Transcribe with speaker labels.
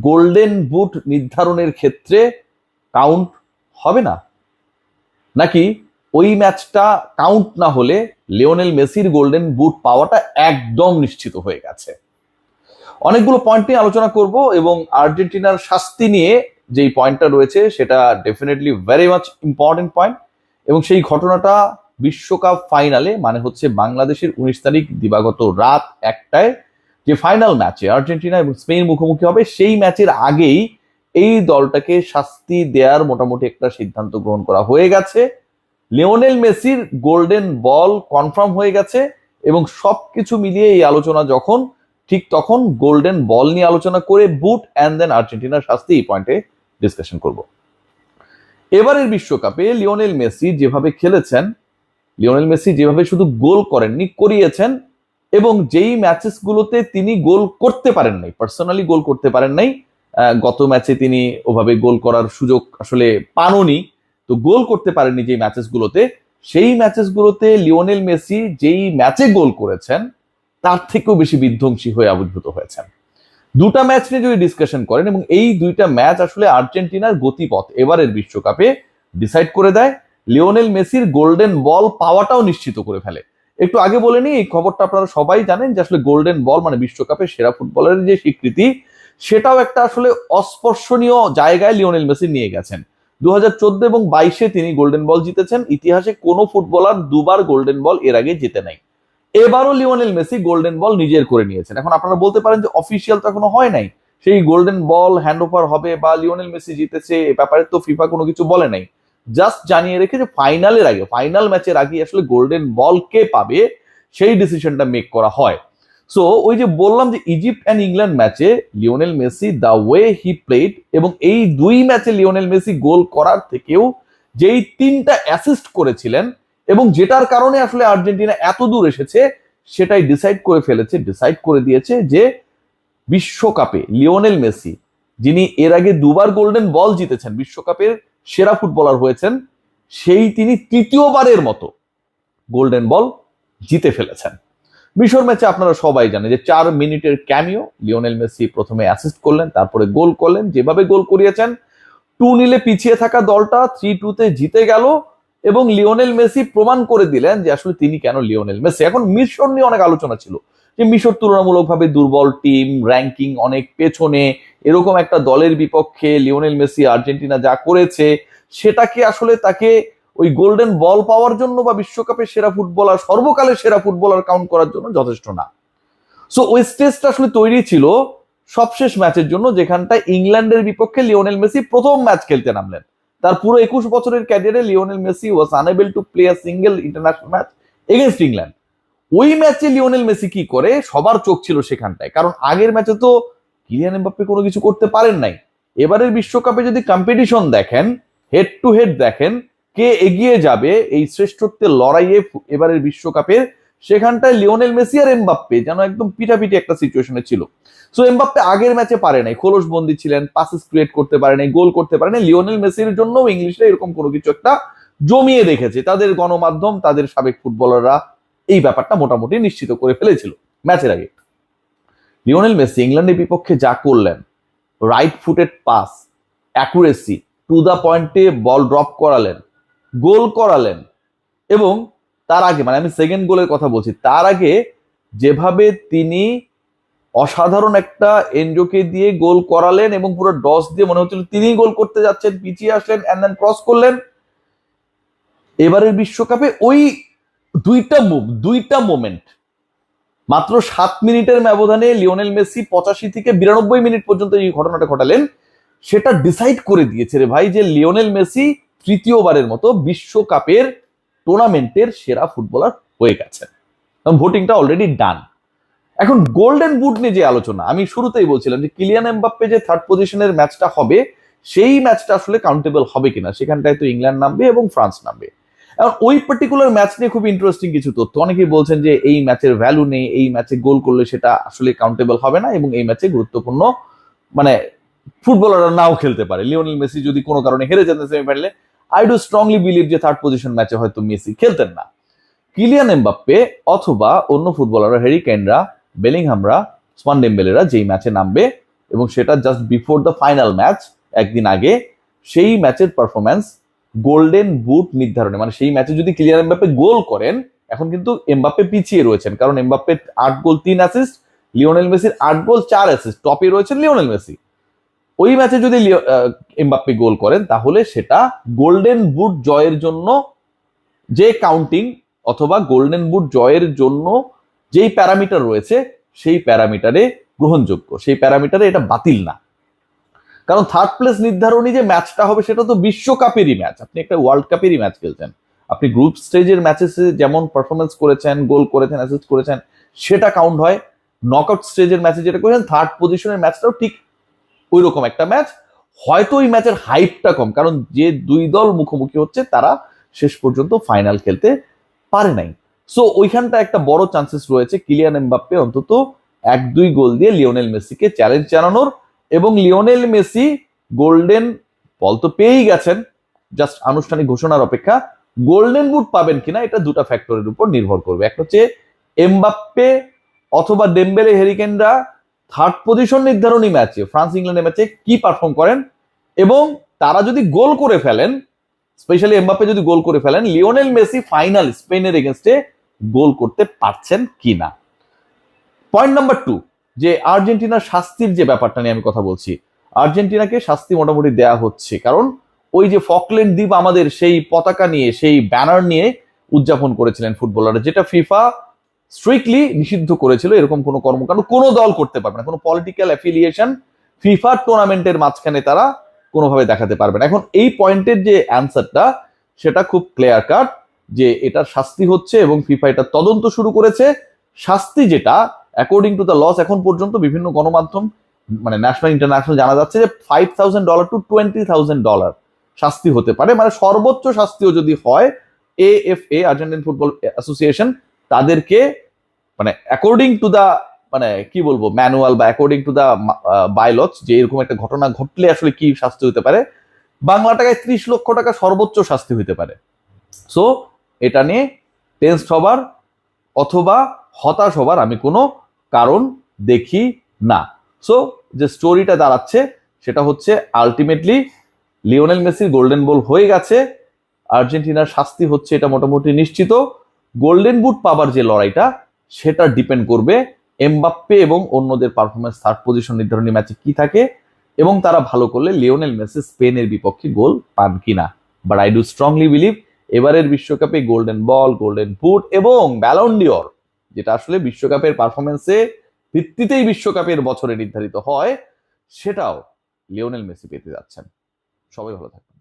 Speaker 1: Golden boot নির্ধারণের ক্ষেত্রে count হবে না, নাকি ওই ম্যাচটা কাউন্ট না হলে লিওনেল মেসির গোল্ডেন বুট পাওয়াটা একদম নিশ্চিত হয়ে গেছে? অনেকগুলো পয়েন্ট নিয়ে আলোচনা করব এবং আর্জেন্টিনার শাস্তি নিয়ে যেই পয়েন্টটা রয়েছে সেটা definitely very much important point. এবং সেই ঘটনাটা বিশ্বকাপ ফাইনালে, মানে হচ্ছে বাংলাদেশের 19 তারিখ দিবাগত রাত 1টায় যে ফাইনাল ম্যাচে আর্জেন্টিনা এবং স্পেন মুখোমুখি হবে, সেই ম্যাচের আগেই এই দলটাকে শাস্তি দেওয়ার মোটামুটি একটা সিদ্ধান্ত গ্রহণ করা হয়ে গেছে। লিওনেল মেসির গোল্ডেন বল কনফার্ম হয়ে গেছে এবং সবকিছু মিলিয়ে এই আলোচনা যখন, ঠিক তখন গোল্ডেন বল নিয়ে আলোচনা করে বুট অ্যান্ড দেন আর্জেন্টিনার শাস্তি, এই পয়েন্টে ডিসকাশন করব। এবারের বিশ্বকাপে লিওনেল মেসি যেভাবে খেলেছেন, লিওনেল মেসি যেভাবে শুধু গোল করেননি, করিয়েছেন, এবং যেই ম্যাচেস গুলোতে তিনি গোল করতে পারেন নাই, পার্সোনালি গোল করতে পারেন নাই, গত ম্যাচে তিনি ওভাবে গোল করার সুযোগ আসলে পাননি, তো গোল করতে পারেননি যে ম্যাচেস গুলোতে, সেই ম্যাচেস গুলোতে লিওনেল মেসি যেই ম্যাচে গোল করেছেন তার থেকেও বেশি বিধ্বংসী হয়ে আবির্ভূত হয়েছেন। দুটা ম্যাচ নিয়ে যদি ডিসকাশন করেন, এবং এই দুইটা ম্যাচ আসলে আর্জেন্টিনার গতিপথ এবারের বিশ্বকাপে ডিসাইড করে দেয়, লিওনেল মেসির গোল্ডেন বল পাওয়াটাও নিশ্চিত করে ফেলে। একটু আগে বলে নিই, এই খবরটা আপনারা সবাই জানেন যে আসলে গোল্ডেন বল মানে বিশ্বকাপে সেরা ফুটবলারের যে স্বীকৃতি, সেটাও একটা আসলে অস্পর্শনীয় জায়গায় লিওনেল মেসি নিয়ে গেছেন। 2014 এবং 22-এ তিনি গোল্ডেন বল জিতেছেন। ইতিহাসে কোনো ফুটবলার দুবার গোল্ডেন বল এর আগে জিতে নাই। এবারও লিওনেল মেসি গোল্ডেন বল নিজের করে নিয়েছেন। এখন আপনারা বলতে পারেন যে অফিসিয়াল তো এখনো হয় নাই, সেই গোল্ডেন বল হ্যান্ড ওভার হবে বা লিওনেল মেসি জিতেছে এ ব্যাপারে তো ফিফা কোনো কিছু বলে নাই, জাস্ট জানিয়ে রেখে যে ফাইনালের আগে, ফাইনাল ম্যাচের আগে আসলে গোল্ডেন বল কে পাবে সেই ডিসিশনটা মেক করা হয়। সো ওই যে বললাম যে ইজিপ্ট অ্যান্ড ইংল্যান্ড ম্যাচে Lionel Messi the way he played, এবং এই দুই ম্যাচে লিওনেল মেসি গোল করার থেকেও যেই 3টা অ্যাসিস্ট করেছিলেন এবং যেটার কারণে আসলে আর্জেন্টিনা এত দূর এসেছে, সেটাই ডিসাইড করে ফেলেছে, ডিসাইড করে দিয়েছে যে বিশ্বকাপে লিওনেল মেসি, যিনি এর আগে দুবার গোল্ডেন বল জিতেছেন, বিশ্বকাপের সেরা ফুটবলার হয়েছেন, সেই তিনি তৃতীয়বারের মতো গোল্ডেন বল জিতে ফেলেছেন। মিশর ম্যাচে আপনারা সবাই জানেন যে 4 মিনিটের ক্যামিও, লিওনেল মেসি প্রথমে অ্যাসিস্ট করলেন, তারপরে গোল করলেন, যেভাবে গোল করিয়েছেন 2-0 পিছিয়ে থাকা দলটা 3-2 জিতে গেল, এবং লিওনেল মেসি প্রমাণ করে দিলেন যে আসলে তিনি কেন লিওনেল মেসি। এখন মিশর নিয়ে অনেক আলোচনা ছিল যে মিশর তুলনামূলকভাবে দুর্বল টিম, র্যাঙ্কিং অনেক পেছনে, এরকম একটা দলের বিপক্ষে লিওনেল মেসি আর্জেন্টিনা যা করেছে সেটাকে আসলে তাকে ওই গোল্ডেন বল পাওয়ার জন্য বা বিশ্বকাপের সেরা ফুটবলার, সর্বকালের সেরা ফুটবলার কাউন্ট করার জন্য যথেষ্ট না। সো ওই স্টেজটা আসলে তৈরি ছিল সবশেষ ম্যাচের জন্য, যেখানটা ইংল্যান্ডের বিপক্ষে লিওনেল মেসি প্রথম ম্যাচ খেলতে নামলেন। তার পুরো 21 বছরের ক্যারিয়ারে Lionel Messi was unable to play a single international match against England. ওই ম্যাচে লিওনেল মেসি কি করে সবার চোখ ছিল সেখানটায়, কারণ আগের ম্যাচে তো কিলিয়ান এমবাপ্পে কোনো কিছু করতে পারেন নাই। এবারের বিশ্বকাপে যদি কম্পিটিশন দেখেন, হেড টু হেড দেখেন, কে এগিয়ে যাবে এই শ্রেষ্ঠত্বের লড়াইয়ে এবারের বিশ্বকাপের, সেখানটায় লিওনেল মেসি আর এমবাপ্পে যেন একদম পিটাপিটি একটা সিচুয়েশনে ছিল। সো এমবাপ্পে আগের ম্যাচে পারে নাই, খোলস বন্দী ছিলেন, পাসেস ক্রিয়েট করতে পারে নাই, গোল করতে পারে নাই। লিওনেল মেসির জন্য ইংলিশরা এরকম কোনো কিছু একটা জমিয়ে রেখেছে, তাদের গণমাধ্যম, তাদের সাবেক ফুটবলাররা এই ব্যাপারটা মোটামুটি নিশ্চিত করে ফেলেছিল ম্যাচের আগে। লিওনেল মেসি ইংল্যান্ডের বিপক্ষে যা করলেন, right footed pass, accuracy, to the পয়েন্টে বল ড্রপ করালেন, গোল করালেন, এবং তার আগে, মানে আমি সেকেন্ড গোলের কথা বলছি, তার আগে যেভাবে তিনি অসাধারণ একটা এনজোকে দিয়ে গোল করালেন এবং পুরো ডস দিয়ে মনে হচ্ছিল তিনি গোল করতে যাচ্ছেন, পিছিয়ে আসলেন এন্ড দেন ক্রস করলেন। এবারের বিশ্বকাপে ওই দুইটা মোমেন্ট মাত্র 7 মিনিটের ব্যবধানে লিওনেল মেসি 85 থেকে 92 মিনিট পর্যন্ত এই ঘটনাটা ঘটালেন, সেটা ডিসাইড করে দিয়েছে রে ভাই যে লিওনেল মেসি তৃতীয়বারের মতো বিশ্বকাপের টুর্নামেন্টের সেরা ফুটবলার হয়ে গেছেন। ভোটিংটা অলরেডি ডান। এখন গোল্ডেন বুট নিয়ে যে আলোচনা, আমি শুরুতেই বলছিলাম যে কিলিয়ান এমবাপ্পে যে 3rd পজিশনের ম্যাচটা হবে, সেই ম্যাচটা আসলে কাউন্টেবল হবে কিনা, সেখানটায় তো ইংল্যান্ড নামবে এবং ফ্রান্স নামবে। এখন ওই পার্টিকুলার ম্যাচ নিয়ে খুব ইন্টারেস্টিং কিছু তথ্য, অনেকেই বলছেন যে এই ম্যাচের ভ্যালু নেই, এই ম্যাচে গোল করলে সেটা আসলে কাউন্টেবল হবে না, এবং এই ম্যাচে গুরুত্বপূর্ণ মানে ফুটবলাররা নাও খেলতে পারে। লিওনেল মেসি যদি কোনো কারণে হেরে যেতেন সেমিফাইনালে, আই ডু স্ট্রংলি বিলিভ যে 3rd পজিশন ম্যাচে হয়তো মেসি খেলতেন না। কিলিয়ান এমবাপ্পে অথবা অন্য ফুটবলাররা, হ্যারি কেনরা, বেলিংহামরা, ওসমান ডেম্বেলেরা যেই ম্যাচে নামবে এবং সেটা just before the final match, একদিন আগে, সেই ম্যাচের পারফরম্যান্স গোল্ডেন বুট নির্ধারণে, মানে সেই ম্যাচে যদি কিলিয়ান এমবাপ্পে গোল করেন, এখন কিন্তু এমবাপ্পে পিছিয়ে রয়েছেন, কারণ এমবাপ্পের 8 গোল 3 অ্যাসিস্ট, লিওনেল মেসির 8 গোল 4 অ্যাসিস্ট, টপে রয়েছেন লিওনেল মেসি। ওই ম্যাচে যদি এমবাপ্পে গোল করেন, তাহলে সেটা গোল্ডেন বুট জয়ের জন্য যে কাউন্টিং অথবা গোল্ডেন বুট জয়ের জন্য যেই প্যারামিটার রয়েছে, সেই প্যারামিটারে গ্রহণযোগ্য, সেই প্যারামিটারে এটা বাতিল না। কারণ থার্ড প্লেস নির্ধারণী যে ম্যাচটা হবে, সেটা তো বিশ্বকাপেরই ম্যাচ, আপনি একটা ওয়ার্ল্ড কাপেরই ম্যাচ খেলছেন। আপনি গ্রুপ স্টেজের ম্যাচে যেমন পারফরমেন্স করেছেন, গোল করেছেন, অ্যাসিস্ট করেছেন, সেটা কাউন্ট হয়। নকআউট স্টেজের ম্যাচে যেটা করেছেন, থার্ড পজিশনের ম্যাচটাও ঠিক ওই রকম একটা ম্যাচ। হয়তো ওই ম্যাচের হাইপটা কম, কারণ যে দুই দল মুখোমুখি হচ্ছে তারা শেষ পর্যন্ত ফাইনাল খেলতে পারে নাই। সো ওইখানটা একটা বড় চান্সেস রয়েছে কিলিয়ান এমবাপ্পে অন্তত 1-2 গোল দিয়ে লিওনেল মেসিকে চ্যালেঞ্জ জানানোর, এবং লিওনেল মেসি গোল্ডেন বল তো পেয়েই গেছেন, জাস্ট আনুষ্ঠানিক ঘোষণার অপেক্ষা। গোল্ডেন বুট পাবেন কিনা এটা দুটা ফ্যাক্টরের উপর নির্ভর করবে। একটা হচ্ছে এমবাপ্পে অথবা ডেম্বেলে, হেরিকেনরা থার্ড পজিশন নির্ধারণী ম্যাচে, ফ্রান্স ইংল্যান্ডের ম্যাচে কি পারফর্ম করেন, এবং তারা যদি গোল করে ফেলেন, স্পেশালি এমবাপ্পে যদি গোল করে ফেলেন, লিওনেল মেসি ফাইনাল স্পেনের এগেনস্টে গোল করতে পারছেন কিনা। পয়েন্ট নাম্বার 2, যে আর্জেন্টিনার শাস্তির যে ব্যাপারটা নিয়ে আমি কথা বলছি, আর্জেন্টিনাকে শাস্তি মোটামুটি দেয়া হচ্ছে, কারণ ওই যে ফকল্যান্ড দ্বীপ আমাদের সেই পতাকা নিয়ে, সেই ব্যানার নিয়ে উদযাপন করেছিলেন ফুটবলাররা, যেটা ফিফা স্ট্রিক্টলি নিষিদ্ধ করেছিল। এরকম কোনো কর্মকাণ্ড কোনো দল করতে পারবে না, কোনো পলিটিক্যাল অ্যাফিলিয়েশন ফিফা টুর্নামেন্টের মাঝখানে তারা কোনোভাবে দেখাতে পারবে না। এখন এই পয়েন্টের যে অ্যান্সারটা, সেটা খুব ক্লিয়ার কাট, যে এটার শাস্তি হচ্ছে, এবং ফিফা এটা তদন্ত শুরু করেছে। শাস্তি যেটা অ্যাকর্ডিং টু দ্য লস, এখন পর্যন্ত বিভিন্ন গণমাধ্যম, মানে ন্যাশনাল ইন্টারন্যাশনাল, জানা যাচ্ছে যে $5,000 to $20,000 শাস্তি হতে পারে। মানে সর্বোচ্চ শাস্তিও যদি হয়, AFA, আর্জেন্টিন ফুটবল অ্যাসোসিয়েশন, তাদেরকে মানে অ্যাকর্ডিং টু দা, মানে কি বলবো, ম্যানুয়াল বা অ্যাকর্ডিং টু দা বাইলজ, যে এরকম একটা ঘটনা ঘটলে আসলে কি শাস্তি হতে পারে, বাংলা টাকায় 30 লক্ষ টাকা সর্বোচ্চ শাস্তি হতে পারে। সো এটা নিয়ে টেনসড হবার অথবা হতাশ হবার আমি কোনো কারণ দেখি না। সো যে স্টোরিটা দাঁড়াচ্ছে, সেটা হচ্ছে আলটিমেটলি লিওনেল মেসির গোল্ডেন বল হয়ে গেছে, আর্জেন্টিনার শাস্তি হচ্ছে, এটা মোটামুটি নিশ্চিত। গোল্ডেন বুট পাবার যে লড়াইটা, সেটা ডিপেন্ড করবে এমবাপ্পে এবং অন্যদের পারফরমেন্স থার্ড পজিশন নির্ধারণী ম্যাচে কি থাকে, এবং তারা ভালো করলে লিওনেল মেসি স্পেনের বিপক্ষে গোল পান কিনা। But I do strongly believe এবারের বিশ্বকাপে গোল্ডেন বল, গোল্ডেন বুট এবং ব্যালন ডিওর, যেটা আসলে বিশ্বকাপের পারফরমেন্সে ভিত্তিতেই বিশ্বকাপের বছরে নির্ধারিত হয়, সেটাও লিওনেল মেসি পেতে যাচ্ছেন। সবাই ভালো থাকবেন।